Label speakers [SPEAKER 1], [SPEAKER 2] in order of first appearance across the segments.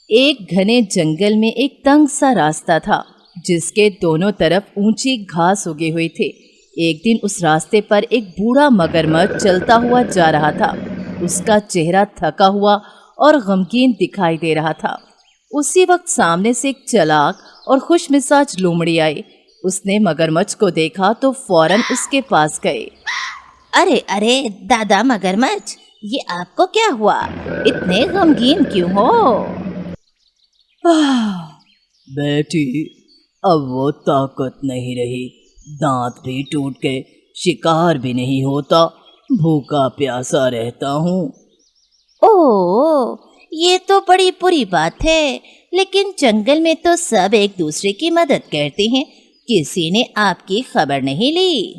[SPEAKER 1] ایک گھنے جنگل میں ایک تنگ سا راستہ تھا جس کے دونوں طرف اونچی گھاس اگے ہوئی تھی۔ ایک دن اس راستے پر ایک بوڑھا مگرمچھ چلتا ہوا جا رہا تھا۔ اس کا چہرہ تھکا ہوا اور غمگین دکھائی دے رہا تھا۔ اسی وقت سامنے سے ایک چالاک اور خوش مزاج لومڑی آئی۔ اس نے مگرمچھ کو دیکھا تو فوراً اس کے پاس گئے۔
[SPEAKER 2] ارے ارے دادا مگرمچھ، یہ آپ کو کیا ہوا؟ اتنے غمگین کیوں ہو؟
[SPEAKER 3] بیٹی، اب وہ طاقت نہیں رہی، دانت بھی ٹوٹ گئے، شکار بھی نہیں ہوتا، بھوکا پیاسا رہتا ہوں۔
[SPEAKER 2] اوہ، یہ تو بڑی بری بات ہے، لیکن جنگل میں تو سب ایک دوسرے کی مدد کرتے ہیں، کسی نے آپ کی خبر نہیں لی؟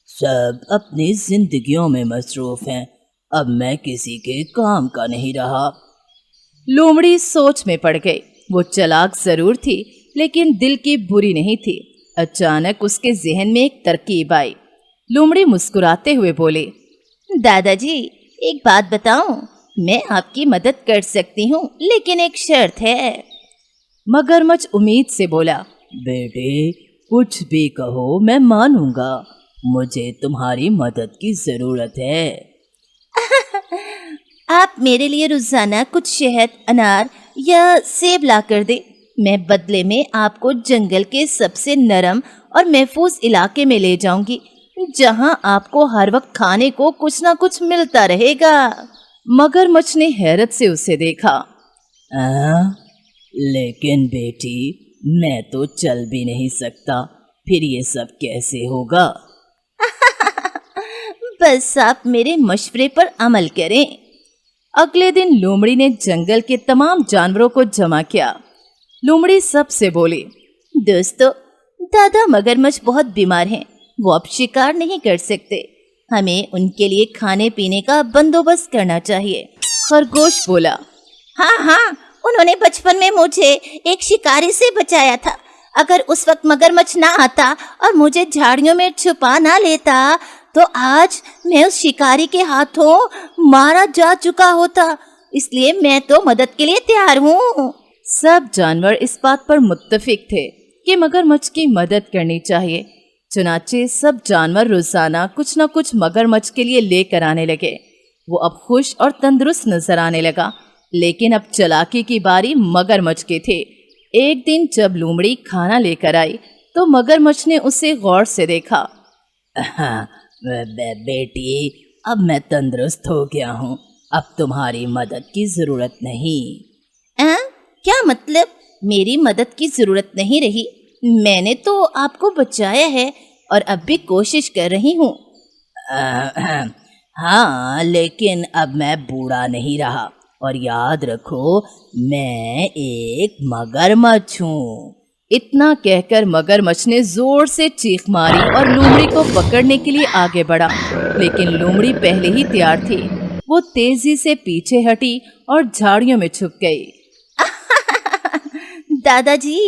[SPEAKER 3] سب اپنی زندگیوں میں مصروف ہیں، اب میں کسی کے کام کا نہیں رہا۔
[SPEAKER 1] لومڑی سوچ میں پڑ گئی۔ وہ چالاک ضرور تھی لیکن دل کی بری نہیں تھی۔ اچانک اس کے ذہن میں ایک ترکیب آئی۔ لومڑی مسکراتے ہوئے بولے،
[SPEAKER 2] دادا جی، ایک بات بتاؤں، میں آپ کی مدد کر سکتی ہوں لیکن ایک شرط ہے۔
[SPEAKER 1] مگرمچھ امید سے بولا،
[SPEAKER 3] بیٹے، کچھ بھی کہو میں مانوں گا، مجھے تمہاری مدد کی ضرورت ہے۔
[SPEAKER 2] آپ میرے لیے روزانہ کچھ شہد، انار یا سیب لا کر دیں، میں بدلے میں آپ کو جنگل کے سب سے نرم اور محفوظ علاقے میں لے جاؤں گی، جہاں آپ کو ہر وقت کھانے کو کچھ نہ کچھ ملتا رہے گا۔
[SPEAKER 1] مگرمچھ نے حیرت سے اسے دیکھا۔
[SPEAKER 3] لیکن بیٹی، میں تو چل بھی نہیں سکتا، پھر یہ سب کیسے ہوگا؟
[SPEAKER 2] بس آپ میرے مشورے پر عمل کریں۔
[SPEAKER 1] اگلے دن لومڑی نے جنگل کے تمام جانوروں کو جمع کیا۔ لومڑی سب سے بولی،
[SPEAKER 2] دوستو، دادا مگرمچھ بہت بیمار ہیں، وہ اب شکار نہیں کر سکتے، ہمیں ان کے لیے کھانے پینے کا بندوبست کرنا چاہیے۔
[SPEAKER 1] خرگوش بولا،
[SPEAKER 2] ہاں، انہوں نے بچپن میں مجھے ایک شکاری سے بچایا تھا، اگر اس وقت مگرمچھ نہ آتا اور مجھے جھاڑیوں میں چھپا نہ لیتا تو آج میں اس شکاری کے ہاتھوں مارا جا چکا ہوتا، اس لیے میں تو مدد کے لیے تیار ہوں۔
[SPEAKER 1] سب جانور اس بات پر متفق تھے کہ مگرمچھ کی مدد کرنی چاہیے۔ چنانچہ سب جانور روزانہ کچھ نہ کچھ مگرمچھ کے لیے لے کر آنے لگے۔ وہ اب خوش اور تندرست نظر آنے لگا، لیکن اب چالاکی کی باری مگرمچھ کی تھی۔ ایک دن جب لومڑی کھانا لے کر آئی تو مگرمچھ نے اسے غور سے دیکھا۔
[SPEAKER 3] بیٹی، اب میں تندرست ہو گیا ہوں، اب تمہاری مدد کی ضرورت نہیں۔
[SPEAKER 2] کیا مطلب میری مدد کی ضرورت نہیں رہی؟ میں نے تو آپ کو بچایا ہے اور اب بھی کوشش کر رہی ہوں۔
[SPEAKER 3] ہاں، لیکن اب میں بوڑھا نہیں رہا، اور یاد رکھو میں ایک مگرمچھ ہوں۔
[SPEAKER 1] اتنا کہہ کر مگرمچھ نے زور سے چیخ ماری اور لومڑی کو پکڑنے کے لیے آگے بڑھا، لیکن لومڑی پہلے ہی تیار تھی۔ وہ تیزی سے پیچھے ہٹی اور جھاڑیوں میں چھپ گئی۔
[SPEAKER 2] دادا جی،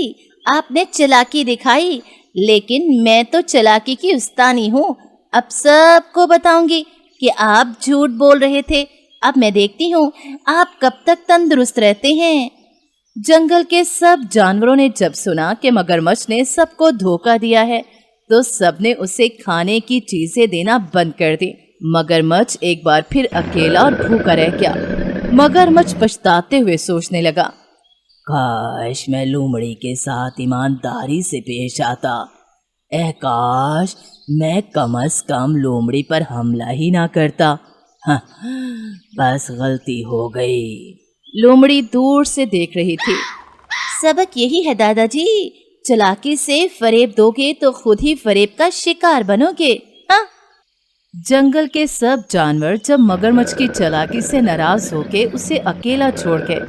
[SPEAKER 2] آپ نے چالاکی دکھائی، لیکن میں تو چالاکی کی استانی ہوں۔ اب سب کو بتاؤں گی کہ آپ جھوٹ بول رہے تھے۔ اب میں دیکھتی ہوں آپ کب تک تندرست رہتے ہیں۔
[SPEAKER 1] جنگل کے سب جانوروں نے جب سنا کہ مگرمچھ نے سب کو دھوکہ دیا ہے تو سب نے اسے کھانے کی چیزیں دینا بند کر دی۔ مگرمچھ ایک بار پھر اکیلا اور بھوکا رہ گیا۔ مگرمچھ پچھتاتے ہوئے سوچنے لگا،
[SPEAKER 3] کاش میں لومڑی کے ساتھ ایمانداری سے پیش آتا، کاش میں کم از کم لومڑی پر حملہ ہی نہ کرتا۔ بس غلطی ہو گئی۔
[SPEAKER 1] لومڑی دور سے دیکھ رہی تھی۔
[SPEAKER 2] سبق یہی ہے دادا جی، چالاکی سے فریب دو گے تو خود ہی فریب کا شکار بنو گے۔
[SPEAKER 1] جنگل کے سب جانور جب مگرمچھ کی چالاکی سے ناراض ہو کے اسے اکیلا چھوڑ گئے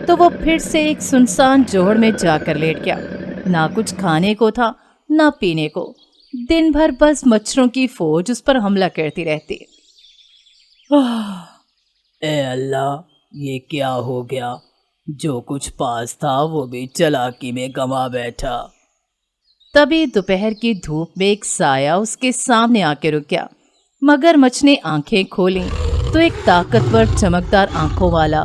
[SPEAKER 1] تو وہ پھر سے ایک سنسان جوہڑ میں جا کر لیٹ گیا۔ نہ کچھ کھانے کو تھا نہ پینے کو، دن بھر بس مچھروں کی فوج اس پر حملہ کرتی رہتی۔
[SPEAKER 3] اے اللہ، یہ کیا ہو گیا؟ جو کچھ پاس تھا وہ بھی چالاکی میں گنوا بیٹھا۔
[SPEAKER 1] تبھی دوپہر کی دھوپ میں ایک سایہ اس کے سامنے آ کے رک گیا۔ مگرمچھ نے آنکھیں کھولیں تو ایک طاقتور چمکدار آنکھوں والا